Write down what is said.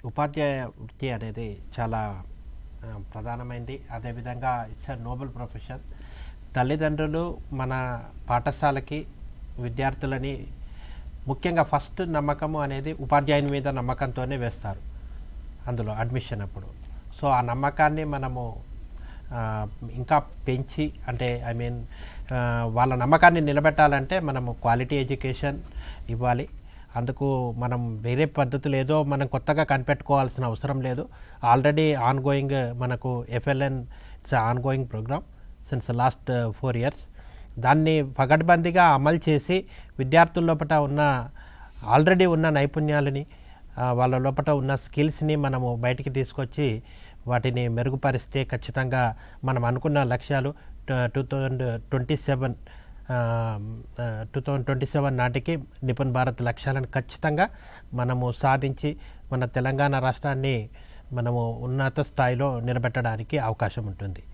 ఉపాధ్యాయ వృత్తి అనేది చాలా ప్రధానమైంది. అదేవిధంగా ఇట్స్ ఎ నోబెల్ ప్రొఫెషన్. తల్లిదండ్రులు మన పాఠశాలకి విద్యార్థులని ముఖ్యంగా ఫస్ట్ నమ్మకము అనేది ఉపాధ్యాయుని మీద నమ్మకంతోనే వేస్తారు అందులో అడ్మిషన్ అప్పుడు. సో ఆ నమ్మకాన్ని మనము ఇంకా పెంచి అంటే వాళ్ళ నమ్మకాన్ని నిలబెట్టాలంటే మనము క్వాలిటీ ఎడ్యుకేషన్ ఇవ్వాలి. అందుకు మనం వేరే పద్ధతులు ఏదో మనం కొత్తగా కనిపెట్టుకోవాల్సిన అవసరం లేదు. ఆల్రెడీ ఆన్గోయింగ్ మనకు FLN it's ongoing program since last 4 years. దాన్ని పగడ్బందీగా అమలు చేసి విద్యార్థుల లోపల ఉన్న ఆల్రెడీ ఉన్న నైపుణ్యాలని వాళ్ళ లోపల ఉన్న స్కిల్స్ని మనము బయటికి తీసుకొచ్చి వాటిని మెరుగుపరిస్తే ఖచ్చితంగా మనం అనుకున్న లక్ష్యాలు 2027 నాటికి నిపుణ్ భారత్ లక్ష్యాలను ఖచ్చితంగా మనము సాధించి మన తెలంగాణ రాష్ట్రాన్ని మనము ఉన్నత స్థాయిలో నిలబెట్టడానికి అవకాశం ఉంటుంది.